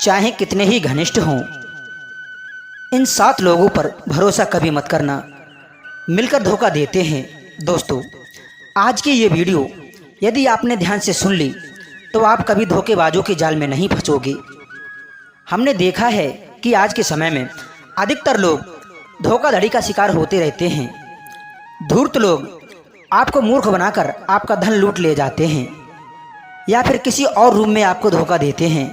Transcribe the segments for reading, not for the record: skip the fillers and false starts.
चाहे कितने ही घनिष्ठ हों, इन 7 लोगों पर भरोसा कभी मत करना, मिलकर धोखा देते हैं। दोस्तों, आज की ये वीडियो यदि आपने ध्यान से सुन ली तो आप कभी धोखेबाजों के जाल में नहीं फंसोगे। हमने देखा है कि आज के समय में अधिकतर लोग धोखाधड़ी का शिकार होते रहते हैं। धूर्त लोग आपको मूर्ख बनाकर आपका धन लूट ले जाते हैं या फिर किसी और रूम में आपको धोखा देते हैं।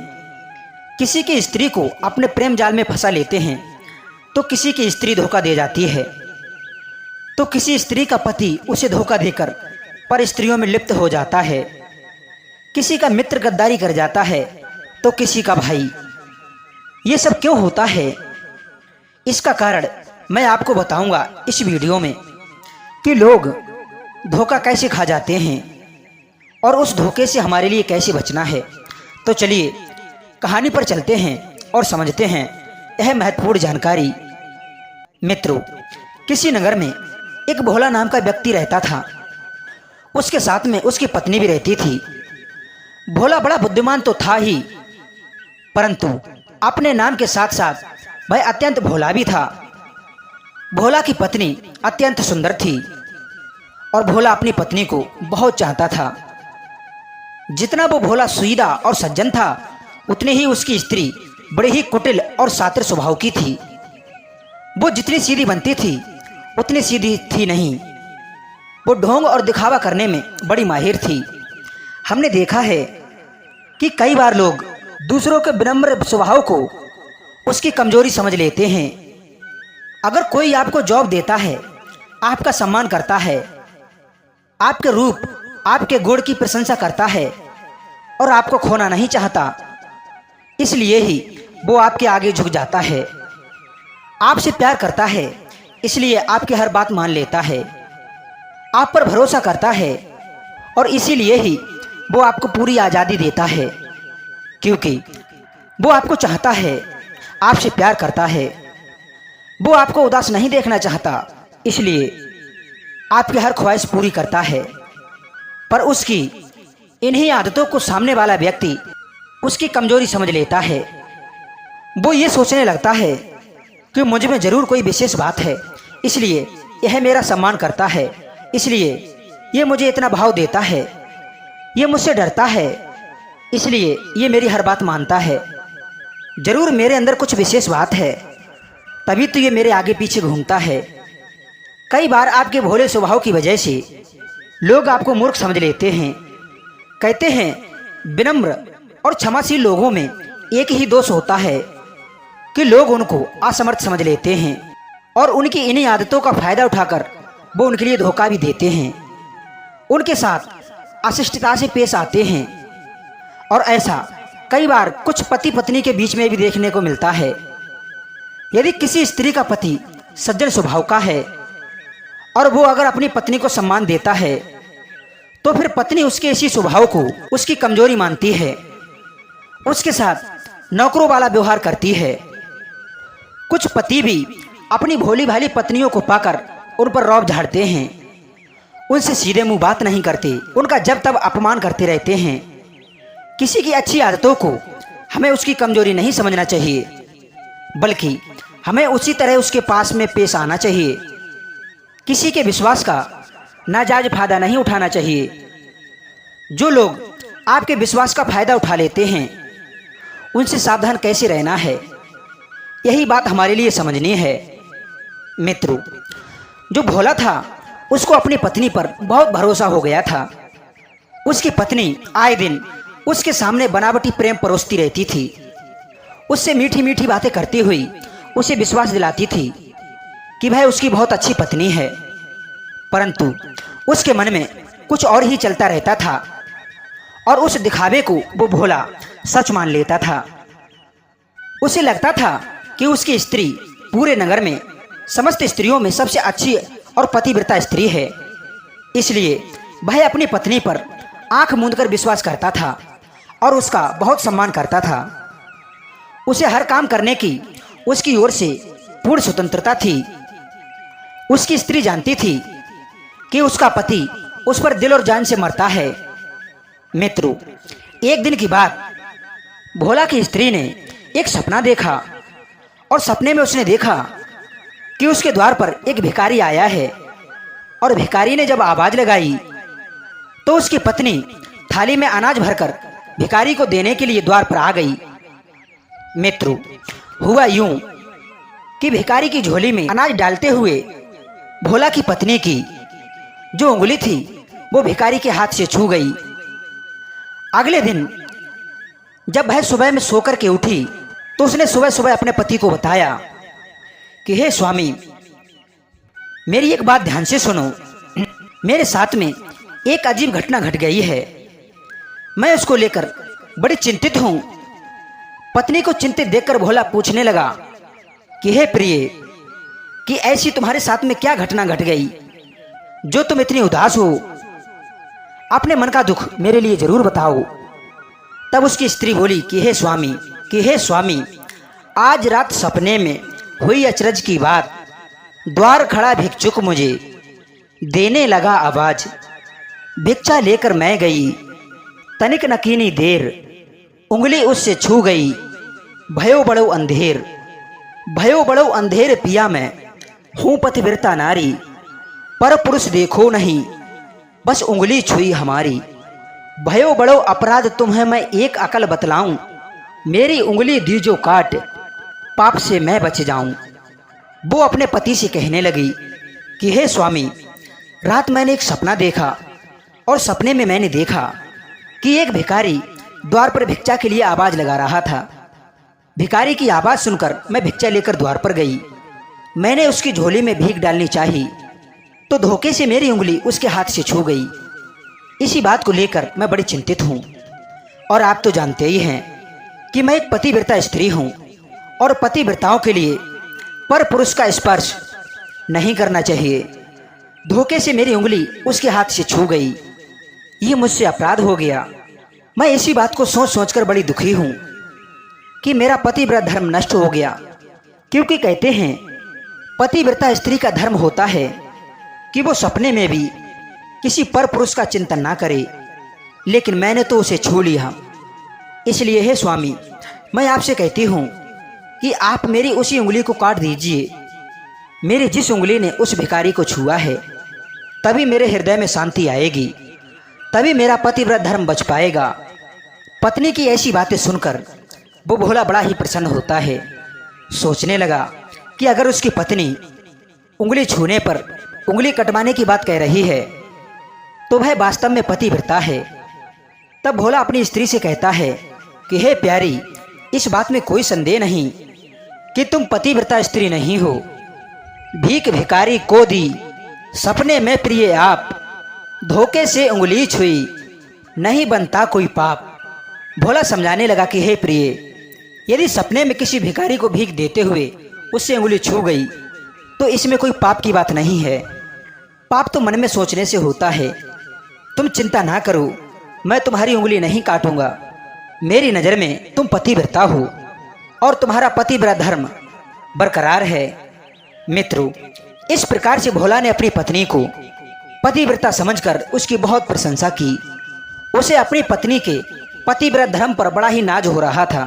किसी की स्त्री को अपने प्रेम जाल में फंसा लेते हैं तो किसी की स्त्री धोखा दे जाती है, तो किसी स्त्री का पति उसे धोखा देकर पर स्त्रियों में लिप्त हो जाता है। किसी का मित्र गद्दारी कर जाता है तो किसी का भाई। ये सब क्यों होता है? इसका कारण मैं आपको बताऊंगा इस वीडियो में कि लोग धोखा कैसे खा जाते हैं और उस धोखे से हमारे लिए कैसे बचना है। तो चलिए कहानी पर चलते हैं और समझते हैं यह महत्वपूर्ण जानकारी। मित्रों, किसी नगर में एक भोला नाम का व्यक्ति रहता था। उसके साथ में उसकी पत्नी भी रहती थी। भोला बड़ा बुद्धिमान तो था ही, परंतु अपने नाम के साथ साथ वह अत्यंत भोला भी था। भोला की पत्नी अत्यंत सुंदर थी और भोला अपनी पत्नी को बहुत चाहता था। जितना वो भोला सुईदा और सज्जन था, उतनी ही उसकी स्त्री बड़े ही कुटिल और शातिर स्वभाव की थी। वो जितनी सीधी बनती थी उतनी सीधी थी नहीं। वो ढोंग और दिखावा करने में बड़ी माहिर थी। हमने देखा है कि कई बार लोग दूसरों के विनम्र स्वभाव को उसकी कमजोरी समझ लेते हैं। अगर कोई आपको जॉब देता है, आपका सम्मान करता है, आपके रूप आपके गुण की प्रशंसा करता है और आपको खोना नहीं चाहता, इसलिए ही वो आपके आगे झुक जाता है। आपसे प्यार करता है, इसलिए आपकी हर बात मान लेता है। आप पर भरोसा करता है और इसीलिए ही वो आपको पूरी आज़ादी देता है, क्योंकि वो आपको चाहता है, आपसे प्यार करता है। वो आपको उदास नहीं देखना चाहता, इसलिए आपकी हर ख्वाहिश पूरी करता है। पर उसकी इन्हीं आदतों को सामने वाला व्यक्ति उसकी कमजोरी समझ लेता है। वो ये सोचने लगता है कि मुझ में जरूर कोई विशेष बात है, इसलिए यह मेरा सम्मान करता है, इसलिए ये मुझे इतना भाव देता है, ये मुझसे डरता है, इसलिए ये मेरी हर बात मानता है। जरूर मेरे अंदर कुछ विशेष बात है, तभी तो ये मेरे आगे पीछे घूमता है। कई बार आपके भोले स्वभाव की वजह से लोग आपको मूर्ख समझ लेते हैं। कहते हैं विनम्र और क्षमाशील लोगों में एक ही दोष होता है कि लोग उनको असमर्थ समझ लेते हैं और उनकी इन्हीं आदतों का फायदा उठाकर वो उनके लिए धोखा भी देते हैं, उनके साथ अशिष्टता से पेश आते हैं। और ऐसा कई बार कुछ पति पत्नी के बीच में भी देखने को मिलता है। यदि किसी स्त्री का पति सज्जन स्वभाव का है और वो अगर अपनी पत्नी को सम्मान देता है, तो फिर पत्नी उसके इसी स्वभाव को उसकी कमजोरी मानती है, उसके साथ नौकरों वाला व्यवहार करती है। कुछ पति भी अपनी भोली भाली पत्नियों को पाकर उन पर रौब झाड़ते हैं, उनसे सीधे मुंह बात नहीं करते, उनका जब तब अपमान करते रहते हैं। किसी की अच्छी आदतों को हमें उसकी कमजोरी नहीं समझना चाहिए, बल्कि हमें उसी तरह उसके पास में पेश आना चाहिए। किसी के विश्वास का नाजायज फायदा नहीं उठाना चाहिए। जो लोग आपके विश्वास का फायदा उठा लेते हैं, उनसे सावधान कैसे रहना है, यही बात हमारे लिए समझनी है। मित्रों, जो भोला था उसको अपनी पत्नी पर बहुत भरोसा हो गया था। उसकी पत्नी आए दिन उसके सामने बनावटी प्रेम परोसती रहती थी, उससे मीठी मीठी बातें करती हुई उसे विश्वास दिलाती थी कि वह उसकी बहुत अच्छी पत्नी है, परंतु उसके मन में कुछ और ही चलता रहता था और उस दिखावे को वो भोला सच मान लेता था। उसे लगता था कि उसकी स्त्री पूरे नगर में समस्त स्त्रियों में सबसे अच्छी और पतिव्रता स्त्री है, इसलिए वह अपनी पत्नी पर आंख मूंदकर विश्वास करता था और उसका बहुत सम्मान करता था। उसे हर काम करने की उसकी ओर से पूर्ण स्वतंत्रता थी। उसकी स्त्री जानती थी कि उसका पति उस पर दिल और जान से मरता है। मित्रों, एक दिन की बात, भोला की स्त्री ने एक सपना देखा और सपने में उसने देखा कि उसके द्वार पर एक भिखारी आया है और भिखारी ने जब आवाज लगाई तो उसकी पत्नी थाली में अनाज भरकर भिखारी को देने के लिए द्वार पर आ गई। मित्रों, हुआ यूं कि भिखारी की झोली में अनाज डालते हुए भोला की पत्नी की जो उंगली थी वो भिखारी के हाथ से छू गई। अगले दिन जब वह सुबह में सोकर के उठी तो उसने सुबह सुबह अपने पति को बताया कि हे स्वामी, मेरी एक बात ध्यान से सुनो। मेरे साथ में एक अजीब घटना घट गई है। मैं उसको लेकर बड़ी चिंतित हूं। पत्नी को चिंतित देखकर भोला पूछने लगा कि हे प्रिय, कि ऐसी तुम्हारे साथ में क्या घटना घट गई जो तुम इतनी उदास हो? अपने मन का दुख मेरे लिए जरूर बताओ। तब उसकी स्त्री बोली कि हे स्वामी, आज रात सपने में हुई अचरज की बात। द्वार खड़ा भिक्षुक मुझे देने लगा आवाज। भिक्षा लेकर मैं गई, तनिक नकीनी देर, उंगली उससे छू गई। भयो बड़ो अंधेर पिया मैं, हूँ पतिव्रता नारी, पर पुरुष देखो नहीं, बस उंगली छुई हमारी। भयो बड़ो अपराध तुम्हें मैं एक अकल बतलाऊं, मेरी उंगली दी जो काट, पाप से मैं बच जाऊं। वो अपने पति से कहने लगी कि हे स्वामी, रात मैंने एक सपना देखा और सपने में मैंने देखा कि एक भिखारी द्वार पर भिक्षा के लिए आवाज लगा रहा था। भिखारी की आवाज सुनकर मैं भिक्षा लेकर द्वार पर गई। मैंने उसकी झोली में भीख डालनी चाहिए तो धोखे से मेरी उंगली उसके हाथ से छू गई। इसी बात को लेकर मैं बड़ी चिंतित हूँ। और आप तो जानते ही हैं कि मैं एक पतिव्रता स्त्री हूँ और पतिव्रताओं के लिए पर पुरुष का स्पर्श नहीं करना चाहिए। धोखे से मेरी उंगली उसके हाथ से छू गई। ये मुझसे अपराध हो गया। मैं इसी बात को सोच सोचकर बड़ी दुखी हूँ कि मेरा पतिव्रत धर्म नष्ट हो गया। क्योंकि कहते हैं पतिव्रता स्त्री का धर्म होता है कि वो सपने में भी किसी पर पुरुष का चिंतन ना करे, लेकिन मैंने तो उसे छू लिया। इसलिए हे स्वामी, मैं आपसे कहती हूँ कि आप मेरी उसी उंगली को काट दीजिए। मेरी जिस उंगली ने उस भिखारी को छुआ है, तभी मेरे हृदय में शांति आएगी, तभी मेरा पतिव्रत धर्म बच पाएगा। पत्नी की ऐसी बातें सुनकर वो भोला बड़ा ही प्रसन्न होता है। सोचने लगा कि अगर उसकी पत्नी उंगली छूने पर उंगली कटवाने की बात कह रही है तो वह वास्तव में पतिव्रता है। तब भोला अपनी स्त्री से कहता है कि हे प्यारी, इस बात में कोई संदेह नहीं कि तुम पतिव्रता स्त्री नहीं हो। भीख भिखारी को दी सपने में प्रिय आप, धोखे से उंगली छुई नहीं बनता कोई पाप। भोला समझाने लगा कि हे प्रिय, यदि सपने में किसी भिखारी को भीख देते हुए उससे उंगली छू गई तो इसमें कोई पाप की बात नहीं है। पाप तो मन में सोचने से होता है। तुम चिंता ना करो, मैं तुम्हारी उंगली नहीं काटूंगा। मेरी नज़र में तुम पतिव्रता हो और तुम्हारा पतिव्रत धर्म बरकरार है। मित्रों, इस प्रकार से भोला ने अपनी पत्नी को पतिव्रता समझकर उसकी बहुत प्रशंसा की। उसे अपनी पत्नी के पतिव्रत धर्म पर बड़ा ही नाज हो रहा था,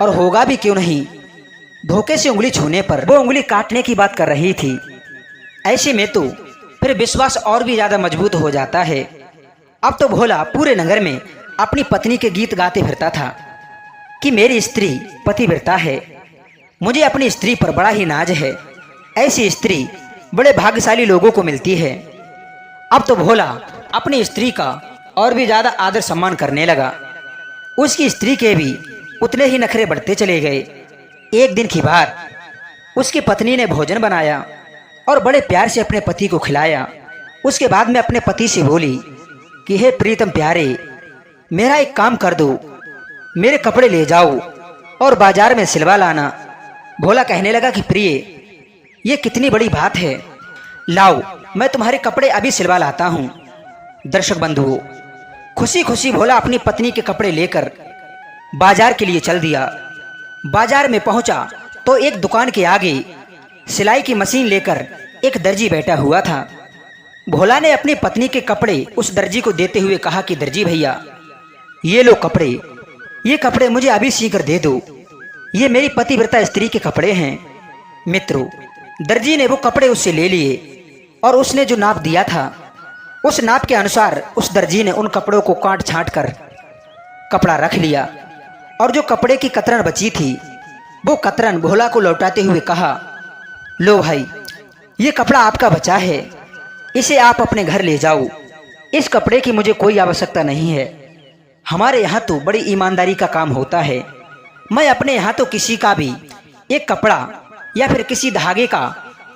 और होगा भी क्यों नहीं। धोखे से उंगली छूने पर वो उंगली काटने की बात कर रही थी। ऐसे में तो फिर विश्वास और भी ज्यादा मजबूत हो जाता है। अब तो भोला पूरे नगर में अपनी पत्नी के गीत गाते फिरता था कि मेरी स्त्री पतिव्रता है, मुझे अपनी स्त्री पर बड़ा ही नाज है। ऐसी स्त्री बड़े भाग्यशाली लोगों को मिलती है। अब तो भोला अपनी स्त्री का और भी ज्यादा आदर सम्मान करने लगा। उसकी स्त्री के भी उतने ही नखरे बढ़ते चले गए। एक दिन की बात, उसकी पत्नी ने भोजन बनाया और बड़े प्यार से अपने पति को खिलाया। उसके बाद में अपने पति से बोली कि हे प्रीतम प्यारे, मेरा एक काम कर दो, मेरे कपड़े ले जाओ और बाजार में सिलवा लाना। भोला कहने लगा कि प्रिय, ये कितनी बड़ी बात है, लाओ मैं तुम्हारे कपड़े अभी सिलवा लाता हूँ। दर्शक बंधुओं, खुशी खुशी भोला अपनी पत्नी के कपड़े लेकर बाजार के लिए चल दिया। बाजार में पहुंचा तो एक दुकान के आगे सिलाई की मशीन लेकर एक दर्जी बैठा हुआ था। भोला ने अपनी पत्नी के कपड़े उस दर्जी को देते हुए कहा कि दर्जी भैया, ये लो कपड़े, ये कपड़े मुझे अभी सी कर दे दो। ये मेरी पतिव्रता स्त्री के कपड़े हैं। मित्रों, दर्जी ने वो कपड़े उससे ले लिए और उसने जो नाप दिया था उस नाप के अनुसार उस दर्जी ने उन कपड़ों को काट छांट कर कपड़ा रख लिया और जो कपड़े की कतरन बची थी वो कतरन भोला को लौटाते हुए कहा, लो भाई, ये कपड़ा आपका बचा है, इसे आप अपने घर ले जाओ। इस कपड़े की मुझे कोई आवश्यकता नहीं है। हमारे यहाँ तो बड़ी ईमानदारी का काम होता है। मैं अपने यहाँ तो किसी का भी एक कपड़ा या फिर किसी धागे का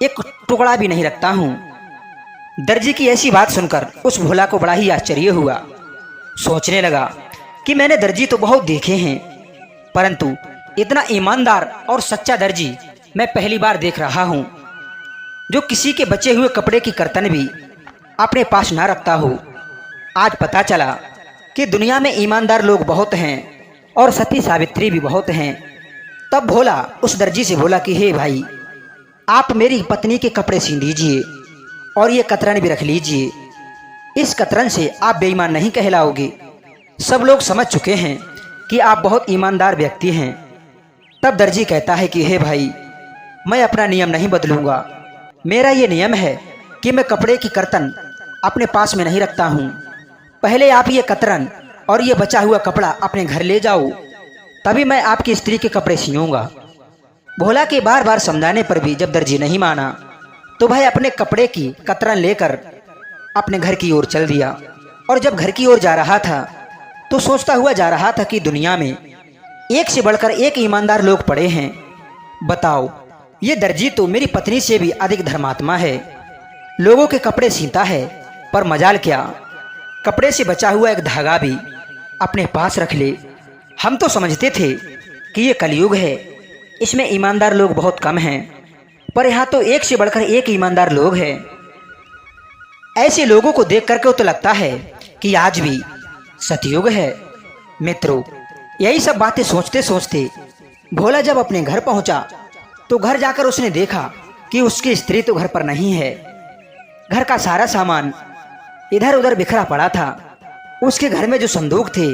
एक टुकड़ा भी नहीं रखता हूँ। दर्जी की ऐसी बात सुनकर उस भोला को बड़ा ही आश्चर्य हुआ। सोचने लगा कि मैंने दर्जी तो बहुत देखे हैं, परंतु इतना ईमानदार और सच्चा दर्जी मैं पहली बार देख रहा हूँ, जो किसी के बचे हुए कपड़े की कर्तन भी अपने पास ना रखता हो। आज पता चला कि दुनिया में ईमानदार लोग बहुत हैं और सती सावित्री भी बहुत हैं। तब भोला उस दर्जी से बोला कि हे भाई, आप मेरी पत्नी के कपड़े सी दीजिए और ये कतरन भी रख लीजिए। इस कतरन से आप बेईमान नहीं कहलाओगे। सब लोग समझ चुके हैं कि आप बहुत ईमानदार व्यक्ति हैं। तब दर्जी कहता है कि हे भाई, मैं अपना नियम नहीं बदलूंगा। मेरा ये नियम है कि मैं कपड़े की कर्तन अपने पास में नहीं रखता हूँ। पहले आप ये कतरन और ये बचा हुआ कपड़ा अपने घर ले जाओ, तभी मैं आपकी स्त्री के कपड़े सियूंगा। भोला के बार बार समझाने पर भी जब दर्जी नहीं माना तो भाई अपने कपड़े की कतरन लेकर अपने घर की ओर चल दिया। और जब घर की ओर जा रहा था तो सोचता हुआ जा रहा था कि दुनिया में एक से बढ़कर एक ईमानदार लोग पड़े हैं। बताओ, ये दर्जी तो मेरी पत्नी से भी अधिक धर्मात्मा है। लोगों के कपड़े सीता है, पर मजाल क्या, कपड़े से बचा हुआ एक धागा भी अपने पास रख ले। हम तो समझते थे कि ये कलयुग है, इसमें ईमानदार लोग बहुत कम हैं, पर यहाँ तो एक से बढ़कर एक ईमानदार लोग हैं। ऐसे लोगों को देख करके तो लगता है कि आज भी सतयुग है। मित्रों, यही सब बातें सोचते सोचते भोला जब अपने घर पहुंचा तो घर जाकर उसने देखा कि उसकी स्त्री तो घर पर नहीं है। घर का सारा सामान इधर उधर बिखरा पड़ा था। उसके घर में जो संदूक थे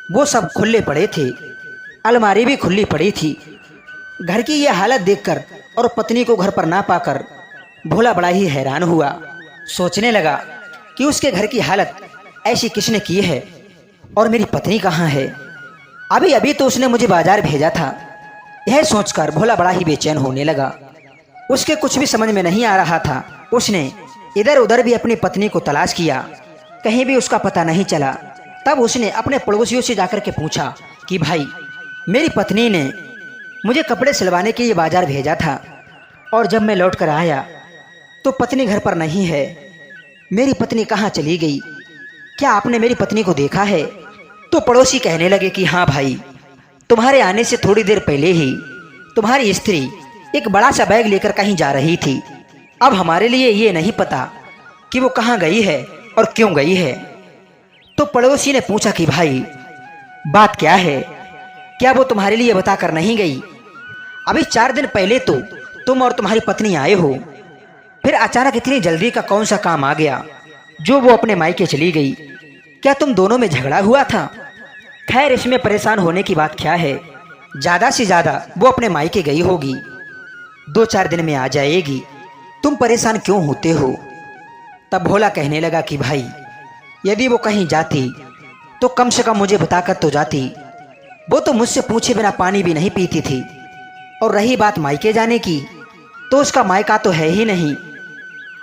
वो सब खुले पड़े थे, अलमारी भी खुली पड़ी थी। घर की यह हालत देखकर और पत्नी को घर पर ना पाकर भोला बड़ा ही हैरान हुआ। सोचने लगा कि उसके घर की हालत ऐसी किसने की है और मेरी पत्नी कहाँ है। अभी अभी तो उसने मुझे बाजार भेजा था। यह सोचकर भोला बड़ा ही बेचैन होने लगा। उसके कुछ भी समझ में नहीं आ रहा था। उसने इधर उधर भी अपनी पत्नी को तलाश किया, कहीं भी उसका पता नहीं चला। तब उसने अपने पड़ोसियों से जाकर के पूछा कि भाई, मेरी पत्नी ने मुझे कपड़े सिलवाने के लिए बाजार भेजा था और जब मैं लौट कर आया तो पत्नी घर पर नहीं है। मेरी पत्नी कहाँ चली गई? क्या आपने मेरी पत्नी को देखा है? तो पड़ोसी कहने लगे कि हाँ भाई, तुम्हारे आने से थोड़ी देर पहले ही तुम्हारी स्त्री एक बड़ा सा बैग लेकर कहीं जा रही थी। अब हमारे लिए ये नहीं पता कि वो कहाँ गई है और क्यों गई है। तो पड़ोसी ने पूछा कि भाई, बात क्या है? क्या वो तुम्हारे लिए बताकर नहीं गई? अभी 4 दिन पहले तो तुम और तुम्हारी पत्नी आए हो, फिर अचानक इतनी जल्दी का कौन सा काम आ गया जो वो अपने मायके चली गई? क्या तुम दोनों में झगड़ा हुआ था? खैर, इसमें परेशान होने की बात क्या है, ज़्यादा से ज़्यादा वो अपने मायके गई होगी, 2-4 दिन में आ जाएगी, तुम परेशान क्यों होते हो? तब भोला कहने लगा कि भाई, यदि वो कहीं जाती तो कम से कम मुझे बताकर तो जाती। वो तो मुझसे पूछे बिना पानी भी नहीं पीती थी। और रही बात मायके जाने की, तो उसका मायका तो है ही नहीं।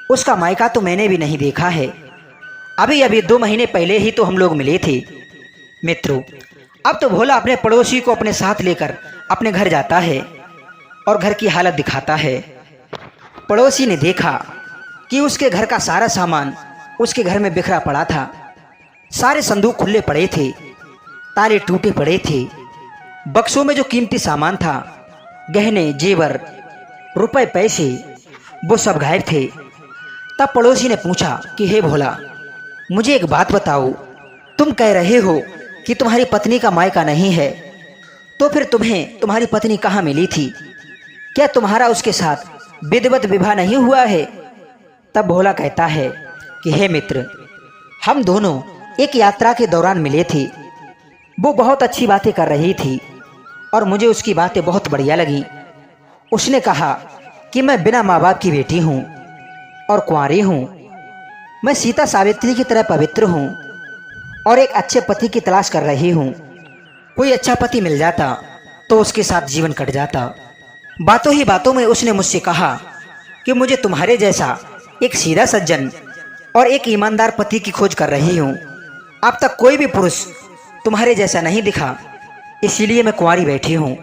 उसका मायका तो मैंने भी नहीं देखा है। अभी अभी 2 महीने पहले ही तो हम लोग मिले थे। मित्रों, अब तो भोला अपने पड़ोसी को अपने साथ लेकर अपने घर जाता है और घर की हालत दिखाता है। पड़ोसी ने देखा कि उसके घर का सारा सामान उसके घर में बिखरा पड़ा था। सारे संदूक खुले पड़े थे, ताले टूटे पड़े थे। बक्सों में जो कीमती सामान था, गहने, जेवर, रुपए, पैसे, वो सब गायब थे। तब पड़ोसी ने पूछा कि हे भोला, मुझे एक बात बताओ, तुम कह रहे हो कि तुम्हारी पत्नी का मायका नहीं है, तो फिर तुम्हें तुम्हारी पत्नी कहाँ मिली थी? क्या तुम्हारा उसके साथ विधिवत विवाह नहीं हुआ है? तब भोला कहता है कि हे मित्र, हम दोनों एक यात्रा के दौरान मिले थे। वो बहुत अच्छी बातें कर रही थी और मुझे उसकी बातें बहुत बढ़िया लगी। उसने कहा कि मैं बिना माँ बाप की बेटी हूँ और कुंवारी हूँ। मैं सीता सावित्री की तरह पवित्र हूँ और एक अच्छे पति की तलाश कर रही हूँ। कोई अच्छा पति मिल जाता तो उसके साथ जीवन कट जाता। बातों ही बातों में उसने मुझसे कहा कि मुझे तुम्हारे जैसा एक सीधा सज्जन और एक ईमानदार पति की खोज कर रही हूँ। अब तक कोई भी पुरुष तुम्हारे जैसा नहीं दिखा, इसीलिए मैं कुंवारी बैठी हूँ।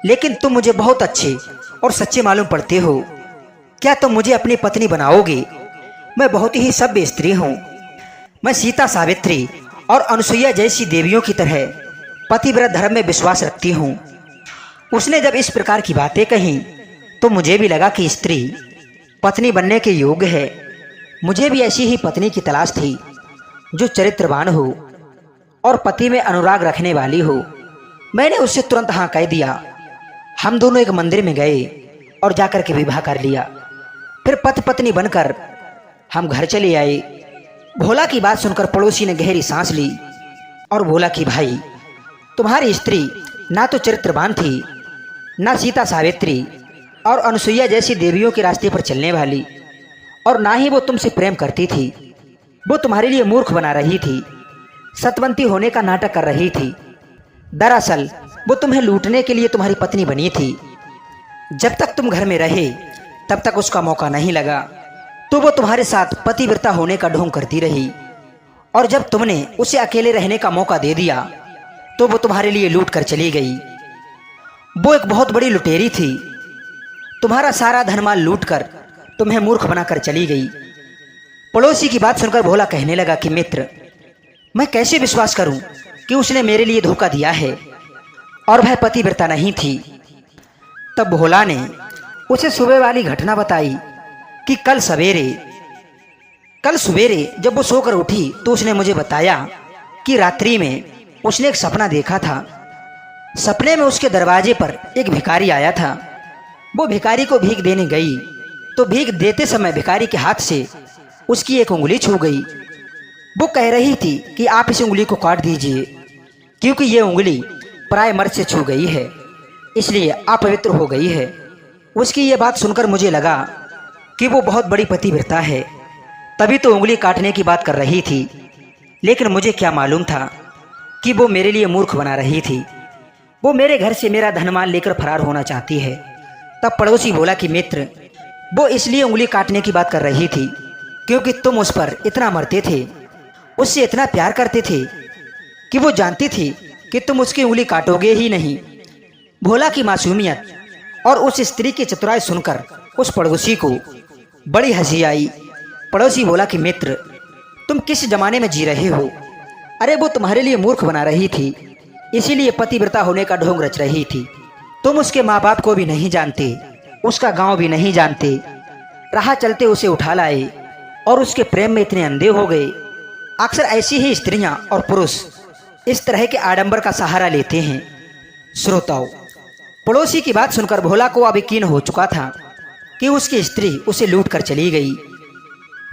लेकिन तुम मुझे बहुत अच्छे और सच्चे मालूम पड़ते हो। क्या तुम मुझे अपनी पत्नी बनाओगे? मैं बहुत ही सभ्य स्त्री हूँ। मैं सीता सावित्री और अनुसुईया जैसी देवियों की तरह पतिव्रत धर्म में विश्वास रखती हूँ। उसने जब इस प्रकार की बातें कही तो मुझे भी लगा कि स्त्री पत्नी बनने के योग्य है। मुझे भी ऐसी ही पत्नी की तलाश थी जो चरित्रवान हो और पति में अनुराग रखने वाली हो। मैंने उससे तुरंत हाँ कह दिया। हम दोनों एक मंदिर में गए और जाकर के विवाह कर लिया। फिर पति पत्नी बनकर हम घर चले आए। भोला की बात सुनकर पड़ोसी ने गहरी सांस ली और बोला कि भाई, तुम्हारी स्त्री ना तो चरित्रवान थी, ना सीता सावित्री और अनुसुईया जैसी देवियों के रास्ते पर चलने वाली, और ना ही वो तुमसे प्रेम करती थी। वो तुम्हारे लिए मूर्ख बना रही थी, सतवंती होने का नाटक कर रही थी। दरअसल वो तुम्हें लूटने के लिए तुम्हारी पत्नी बनी थी। जब तक तुम घर में रहे तब तक उसका मौका नहीं लगा तो वो तुम्हारे साथ पतिव्रता होने का ढोंग करती रही, और जब तुमने उसे अकेले रहने का मौका दे दिया तो वो तुम्हारे लिए लूट कर चली गई। वो एक बहुत बड़ी लुटेरी थी। तुम्हारा सारा धनमाल लूट कर तुम्हें मूर्ख बनाकर चली गई। पड़ोसी की बात सुनकर भोला कहने लगा कि मित्र, मैं कैसे विश्वास करूं कि उसने मेरे लिए धोखा दिया है और वह पतिव्रता नहीं थी। तब भोला ने उसे सुबह वाली घटना बताई कि कल सवेरे जब वो सोकर उठी तो उसने मुझे बताया कि रात्रि में उसने एक सपना देखा था। सपने में उसके दरवाजे पर एक भिखारी आया था। वो भिखारी को भीख देने गई तो भीख देते समय भिखारी के हाथ से उसकी एक उंगली छू गई। वो कह रही थी कि आप इस उंगली को काट दीजिए, क्योंकि ये उंगली पराये मर्द से छू गई है, इसलिए अपवित्र हो गई है। उसकी ये बात सुनकर मुझे लगा कि वो बहुत बड़ी पतिव्रता है, तभी तो उंगली काटने की बात कर रही थी। लेकिन मुझे क्या मालूम था कि वो मेरे लिए मूर्ख बना रही थी। वो मेरे घर से मेरा धनमाल लेकर फरार होना चाहती है। तब पड़ोसी बोला कि मित्र, वो इसलिए उंगली काटने की बात कर रही थी क्योंकि तुम उस पर इतना मरते थे, उससे इतना प्यार करते थे कि वो जानती थी कि तुम उसकी उंगली काटोगे ही नहीं। भोला की मासूमियत और उस स्त्री की चतुराई सुनकर उस पड़ोसी को बड़ी हंसी आई। पड़ोसी बोला कि मित्र, तुम किस जमाने में जी रहे हो? अरे वो तुम्हारे लिए मूर्ख बना रही थी, इसीलिए पतिव्रता होने का ढोंग रच रही थी। तुम उसके माँ बाप को भी नहीं जानते, उसका गांव भी नहीं जानते। राह चलते उसे उठा लाए और उसके प्रेम में इतने अंधे हो गए। अक्सर ऐसी ही स्त्रियां और पुरुष इस तरह के आडंबर का सहारा लेते हैं। श्रोताओं, पड़ोसी की बात सुनकर भोला को अब यकीन हो चुका था कि उसकी स्त्री उसे लूट कर चली गई।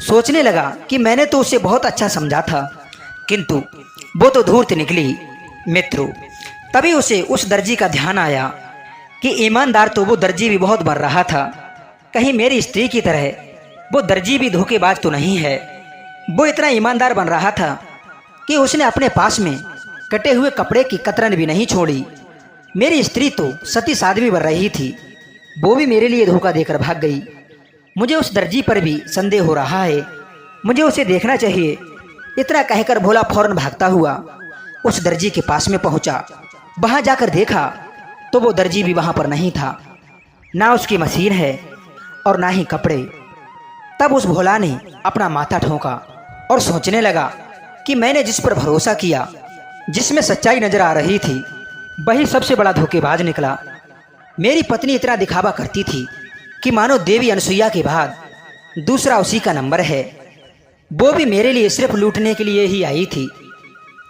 सोचने लगा कि मैंने तो उसे बहुत अच्छा समझा था, किंतु वो तो धूर्त निकली। मित्रों, तभी उसे उस दर्जी का ध्यान आया कि ईमानदार तो वो दर्जी भी बहुत बन रहा था। कहीं मेरी स्त्री की तरह वो दर्जी भी धोखेबाज तो नहीं है। वो इतना ईमानदार बन रहा था कि उसने अपने पास में कटे हुए कपड़े की कतरन भी नहीं छोड़ी। मेरी स्त्री तो सती साध्वी बन रही थी, वो भी मेरे लिए धोखा देकर भाग गई। मुझे उस दर्जी पर भी संदेह हो रहा है, मुझे उसे देखना चाहिए। इतना कहकर भोला फौरन भागता हुआ उस दर्जी के पास में पहुंचा। वहां जाकर देखा तो वो दर्जी भी वहां पर नहीं था। ना उसकी मशीन है और ना ही कपड़े। तब उस भोला ने अपना माथा ठोंका और सोचने लगा कि मैंने जिस पर भरोसा किया, जिसमें सच्चाई नजर आ रही थी, वही सबसे बड़ा धोखेबाज निकला। मेरी पत्नी इतना दिखावा करती थी कि मानो देवी अनुसुईया के बाद दूसरा उसी का नंबर है। वो भी मेरे लिए सिर्फ लूटने के लिए ही आई थी।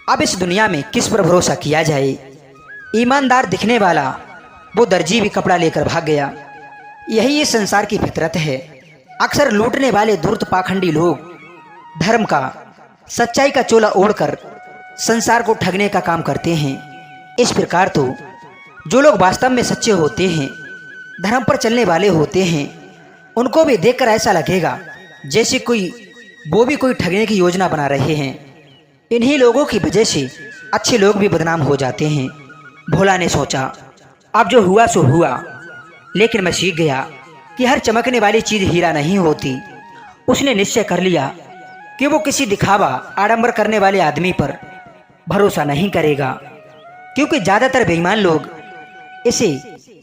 अब इस दुनिया में किस पर भरोसा किया जाए? ईमानदार दिखने वाला वो दर्जी भी कपड़ा लेकर भाग गया। यही इस संसार की फितरत है। अक्सर लूटने वाले धूर्त पाखंडी लोग धर्म का, सच्चाई का चोला ओढ़कर संसार को ठगने का काम करते हैं। इस प्रकार तो जो लोग वास्तव में सच्चे होते हैं, धर्म पर चलने वाले होते हैं, उनको भी देखकर ऐसा लगेगा जैसे वो भी कोई ठगने की योजना बना रहे हैं। इन्हीं लोगों की वजह से अच्छे लोग भी बदनाम हो जाते हैं। भोला ने सोचा, अब जो हुआ सो हुआ, लेकिन मैं सीख गया कि हर चमकने वाली चीज हीरा नहीं होती। उसने निश्चय कर लिया कि वो किसी दिखावा आडंबर करने वाले आदमी पर भरोसा नहीं करेगा, क्योंकि ज्यादातर बेईमान लोग इसे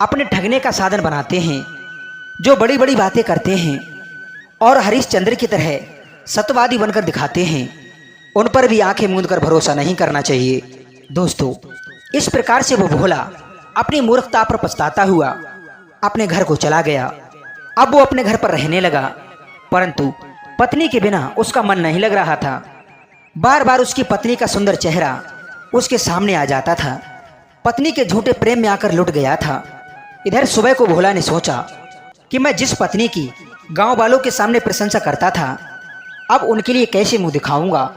अपने ठगने का साधन बनाते हैं। जो बड़ी बड़ी बातें करते हैं और हरिश्चंद्र की तरह सत्यवादी बनकर दिखाते हैं, उन पर भी आंखें मूंद कर भरोसा नहीं करना चाहिए। दोस्तों, इस प्रकार से वो भोला अपनी मूर्खता पर पछताता हुआ अपने घर को चला गया। अब वो अपने घर पर रहने लगा, परंतु पत्नी के बिना उसका मन नहीं लग रहा था। बार बार उसकी पत्नी का सुंदर चेहरा उसके सामने आ जाता था। पत्नी के झूठे प्रेम में आकर लुट गया था। इधर सुबह को भोला ने सोचा कि मैं जिस पत्नी की गांव वालों के सामने प्रशंसा करता था, अब उनके लिए कैसे मुंह दिखाऊंगा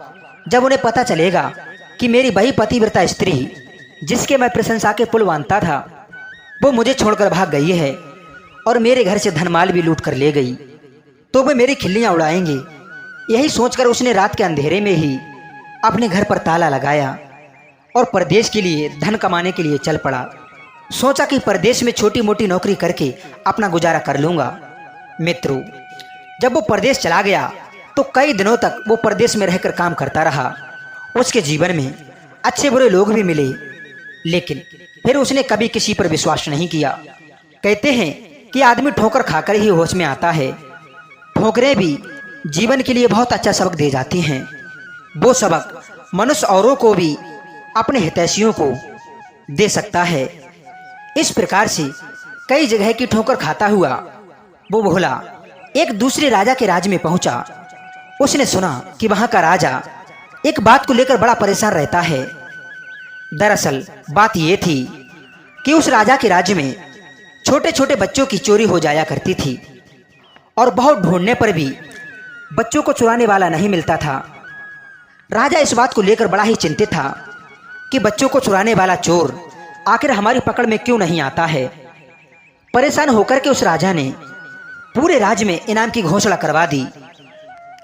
जब उन्हें पता चलेगा कि मेरी वही पतिव्रता स्त्री जिसके मैं प्रशंसा के पुल बांधता था, वो मुझे छोड़कर भाग गई है और मेरे घर से धनमाल भी लूट कर ले गई, तो वे मेरी खिल्लियां उड़ाएंगे। यही सोचकर उसने रात के अंधेरे में ही अपने घर पर ताला लगाया और परदेश के लिए धन कमाने के लिए चल पड़ा। सोचा कि परदेश में छोटी मोटी नौकरी करके अपना गुजारा कर लूंगा। मित्रों, जब वो परदेश चला गया तो कई दिनों तक वो परदेश में रहकर काम करता रहा। उसके जीवन में अच्छे बुरे लोग भी मिले, लेकिन फिर उसने कभी किसी पर विश्वास नहीं किया। कहते हैं कि आदमी ठोकर खाकर ही होश में आता है। ठोकरें भी जीवन के लिए बहुत अच्छा सबक दे जाती हैं। वो सबक मनुष्य औरों को भी अपने हितैषियों को दे सकता है। इस प्रकार से कई जगह की ठोकर खाता हुआ वो भोला एक दूसरे राजा के राज में पहुंचा। उसने सुना कि वहां का राजा एक बात को लेकर बड़ा परेशान रहता है। दरअसल बात यह थी कि उस राजा के राज्य में छोटे छोटे बच्चों की चोरी हो जाया करती थी और बहुत ढूंढने पर भी बच्चों को चुराने वाला नहीं मिलता था। राजा इस बात को लेकर बड़ा ही चिंतित था कि बच्चों को चुराने वाला चोर आखिर हमारी पकड़ में क्यों नहीं आता है। परेशान होकर के उस राजा ने पूरे राज्य में इनाम की घोषणा करवा दी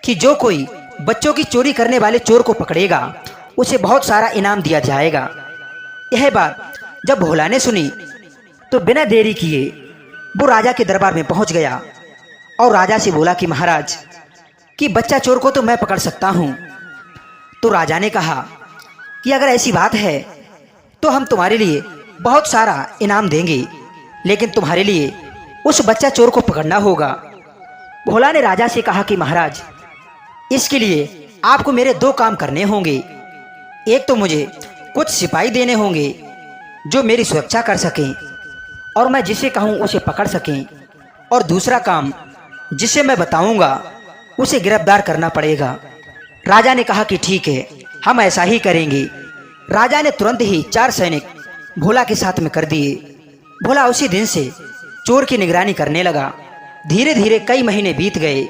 कि जो कोई बच्चों की चोरी करने वाले चोर को पकड़ेगा उसे बहुत सारा इनाम दिया जाएगा। यह बात जब भोला ने सुनी तो बिना देरी किए वो राजा के दरबार में पहुंच गया और राजा से बोला कि महाराज, कि बच्चा चोर को तो मैं पकड़ सकता हूं। तो राजा ने कहा कि अगर ऐसी बात है तो हम तुम्हारे लिए बहुत सारा इनाम देंगे, लेकिन तुम्हारे लिए उस बच्चा चोर को पकड़ना होगा। भोला ने राजा से कहा कि महाराज, इसके लिए आपको मेरे दो काम करने होंगे। एक तो मुझे कुछ सिपाही देने होंगे जो मेरी सुरक्षा कर सकें और मैं जिसे कहूं उसे पकड़ सकें, और दूसरा काम जिसे मैं बताऊंगा उसे गिरफ्तार करना पड़ेगा। राजा ने कहा कि ठीक है, हम ऐसा ही करेंगे। राजा ने तुरंत ही 4 सैनिक भोला के साथ में कर दिए। भोला उसी दिन से चोर की निगरानी करने लगा। धीरे धीरे कई महीने बीत गए,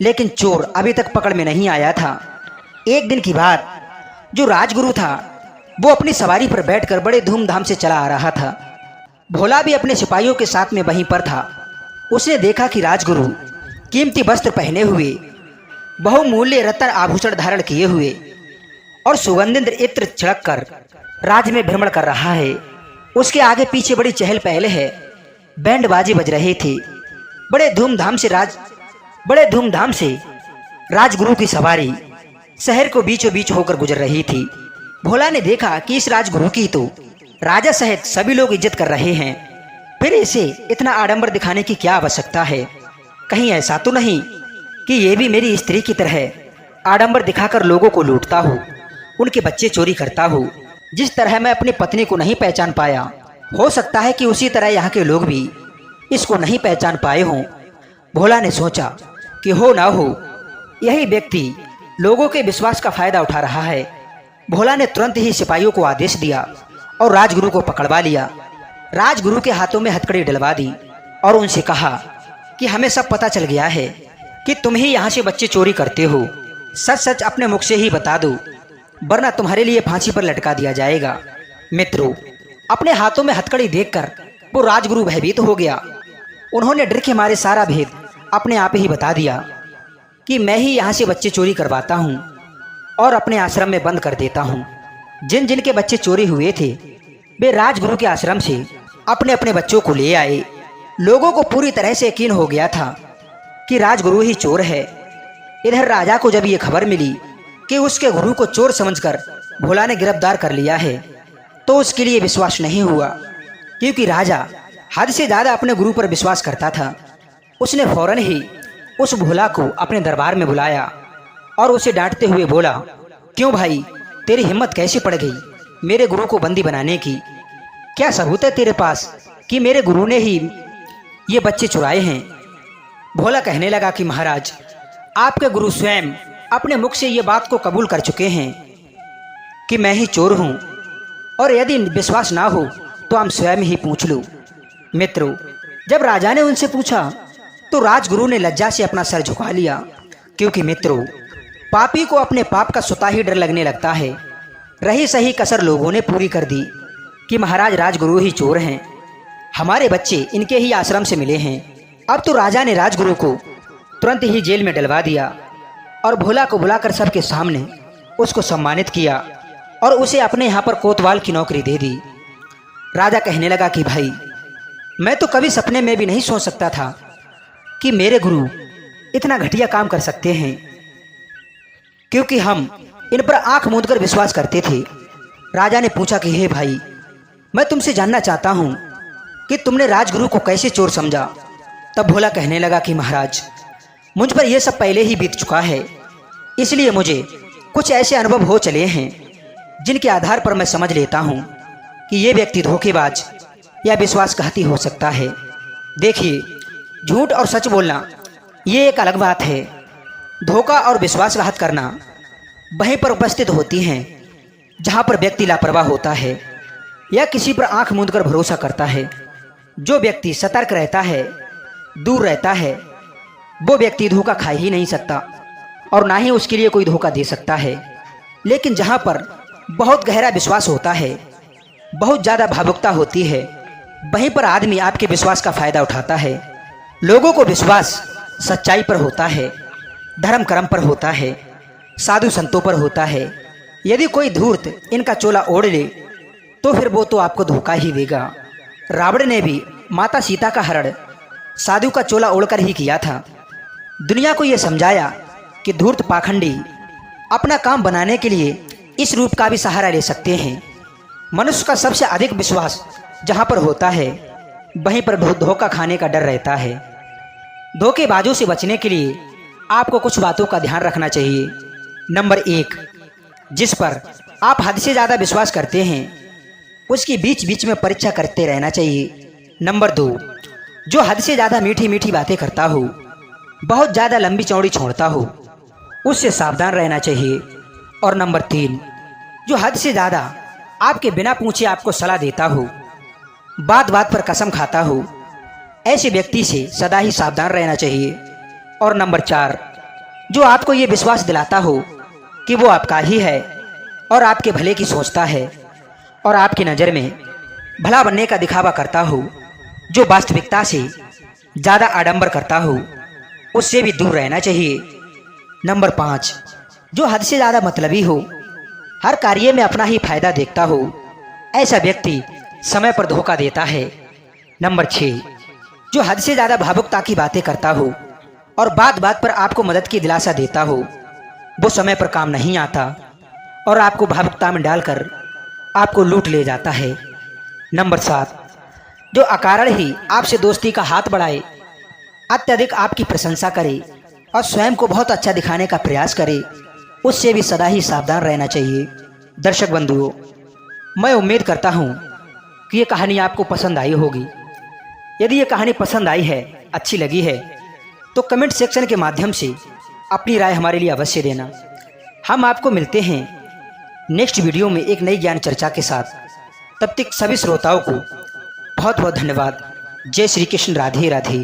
लेकिन चोर अभी तक पकड़ में नहीं आया था। एक दिन की बात, जो राजगुरु था वो अपनी सवारी पर बैठकर बड़े धूमधाम से चला आ रहा था। भोला भी अपने सिपाहियों के साथ में वहीं पर था। उसने देखा कि राजगुरु कीमती वस्त्र पहने हुए, बहुमूल्य रत्न आभूषण धारण किए हुए और सुगंधित इत्र छिड़क कर राज में भ्रमण कर रहा है। उसके आगे पीछे बड़ी चहल पहल है, बैंड बाजे बज रहे थे। बड़े धूमधाम से राजगुरु की सवारी शहर को बीचों बीच होकर गुजर रही थी। भोला ने देखा कि इस राजगुरु की तो राजा सहित सभी लोग इज्जत कर रहे हैं, फिर इसे इतना आडंबर दिखाने की क्या आवश्यकता है। कहीं ऐसा तो नहीं कि ये भी मेरी स्त्री की तरह आडंबर दिखाकर लोगों को लूटता हो, उनके बच्चे चोरी करता हो। जिस तरह मैं अपनी पत्नी को नहीं पहचान पाया, हो सकता है कि उसी तरह यहाँ के लोग भी इसको नहीं पहचान पाए हों। भोला ने सोचा कि हो ना हो यही व्यक्ति लोगों के विश्वास का फायदा उठा रहा है। भोला ने तुरंत ही सिपाहियों को आदेश दिया और राजगुरु को पकड़वा लिया। राजगुरु के हाथों में हथकड़ी डलवा दी और उनसे कहा कि हमें सब पता चल गया है कि तुम ही यहाँ से बच्चे चोरी करते हो। सच सच अपने मुख से ही बता दो, वरना तुम्हारे लिए फांसी पर लटका दिया जाएगा। मित्रों, अपने हाथों में हथकड़ी देखकर वो राजगुरु भयभीत हो गया। उन्होंने डर के मारे सारा भेद अपने आप ही बता दिया कि मैं ही यहाँ से बच्चे चोरी करवाता हूँ और अपने आश्रम में बंद कर देता हूँ। जिन जिन के बच्चे चोरी हुए थे वे राजगुरु के आश्रम से अपने अपने बच्चों को ले आए। लोगों को पूरी तरह से यकीन हो गया था कि राजगुरु ही चोर है। इधर राजा को जब ये खबर मिली कि उसके गुरु को चोर समझकर भोला ने गिरफ्तार कर लिया है तो उसके लिए विश्वास नहीं हुआ, क्योंकि राजा हद से ज़्यादा अपने गुरु पर विश्वास करता था। उसने फौरन ही उस भोला को अपने दरबार में बुलाया और उसे डांटते हुए बोला, क्यों भाई, तेरी हिम्मत कैसे पड़ गई मेरे गुरु को बंदी बनाने की? क्या सबूत है तेरे पास कि मेरे गुरु ने ही ये बच्चे चुराए हैं? भोला कहने लगा कि महाराज, आपके गुरु स्वयं अपने मुख से ये बात को कबूल कर चुके हैं कि मैं ही चोर हूँ, और यदि विश्वास ना हो तो हम स्वयं ही पूछ लो। मित्रों, जब राजा ने उनसे पूछा तो राजगुरु ने लज्जा से अपना सर झुका लिया, क्योंकि मित्रों, पापी को अपने पाप का स्वतः ही डर लगने लगता है। रही सही कसर लोगों ने पूरी कर दी कि महाराज राजगुरु ही चोर हैं, हमारे बच्चे इनके ही आश्रम से मिले हैं। अब तो राजा ने राजगुरु को तुरंत ही जेल में डलवा दिया और भोला को बुलाकर सबके सामने उसको सम्मानित किया और उसे अपने यहाँ पर कोतवाल की नौकरी दे दी। राजा कहने लगा कि भाई, मैं तो कभी सपने में भी नहीं सोच सकता था कि मेरे गुरु इतना घटिया काम कर सकते हैं, क्योंकि हम इन पर आंख मूंद कर विश्वास करते थे। राजा ने पूछा कि हे भाई, मैं तुमसे जानना चाहता हूँ कि तुमने राजगुरु को कैसे चोर समझा? तब भोला कहने लगा कि महाराज, मुझ पर यह सब पहले ही बीत चुका है, इसलिए मुझे कुछ ऐसे अनुभव हो चले हैं जिनके आधार पर मैं समझ लेता हूँ कि ये व्यक्ति धोखेबाज या विश्वासघाती हो सकता है। देखिए, झूठ और सच बोलना ये एक अलग बात है। धोखा और विश्वासघात करना वहीं पर उपस्थित होती हैं जहाँ पर व्यक्ति लापरवाह होता है या किसी पर आंख मूंद कर भरोसा करता है। जो व्यक्ति सतर्क रहता है, दूर रहता है, वो व्यक्ति धोखा खा ही नहीं सकता और ना ही उसके लिए कोई धोखा दे सकता है। लेकिन जहाँ पर बहुत गहरा विश्वास होता है, बहुत ज़्यादा भावुकता होती है, वहीं पर आदमी आपके विश्वास का फायदा उठाता है। लोगों को विश्वास सच्चाई पर होता है, धर्म कर्म पर होता है, साधु संतों पर होता है। यदि कोई धूर्त इनका चोला ओढ़ ले तो फिर वो तो आपको धोखा ही देगा। रावण ने भी माता सीता का हरण साधु का चोला ओढ़कर ही किया था। दुनिया को ये समझाया कि धूर्त पाखंडी अपना काम बनाने के लिए इस रूप का भी सहारा ले सकते हैं। मनुष्य का सबसे अधिक विश्वास जहाँ पर होता है, वहीं पर धोखा खाने का डर रहता है। धोखेबाजों से बचने के लिए आपको कुछ बातों का ध्यान रखना चाहिए। नंबर 1, जिस पर आप हद से ज़्यादा विश्वास करते हैं उसकी बीच बीच में परीक्षा करते रहना चाहिए। नंबर 2, जो हद से ज़्यादा मीठी मीठी बातें करता हो, बहुत ज़्यादा लंबी चौड़ी छोड़ता हो, उससे सावधान रहना चाहिए। और नंबर 3, जो हद से ज़्यादा आपके बिना पूछे आपको सलाह देता हो, बात बात पर कसम खाता हो, ऐसे व्यक्ति से सदा ही सावधान रहना चाहिए। और नंबर 4, जो आपको ये विश्वास दिलाता हो कि वो आपका ही है और आपके भले की सोचता है और आपकी नज़र में भला बनने का दिखावा करता हो, जो वास्तविकता से ज़्यादा आडंबर करता हो, उससे भी दूर रहना चाहिए। नंबर 5, जो हद से ज़्यादा मतलबी हो, हर कार्य में अपना ही फायदा देखता हो, ऐसा व्यक्ति समय पर धोखा देता है। नंबर 6, जो हद से ज़्यादा भावुकता की बातें करता हो और बात बात पर आपको मदद की दिलासा देता हो, वो समय पर काम नहीं आता और आपको भावुकता में डालकर आपको लूट ले जाता है। नंबर 7, जो अकारण ही आपसे दोस्ती का हाथ बढ़ाए, अत्यधिक आपकी प्रशंसा करे और स्वयं को बहुत अच्छा दिखाने का प्रयास करे, उससे भी सदा ही सावधान रहना चाहिए। दर्शक बंधुओं, मैं उम्मीद करता हूँ कि ये कहानी आपको पसंद आई होगी। यदि ये कहानी पसंद आई है, अच्छी लगी है, तो कमेंट सेक्शन के माध्यम से अपनी राय हमारे लिए अवश्य देना। हम आपको मिलते हैं नेक्स्ट वीडियो में एक नई ज्ञान चर्चा के साथ। तब तक सभी श्रोताओं को बहुत बहुत धन्यवाद। जय श्री कृष्ण, राधे राधे।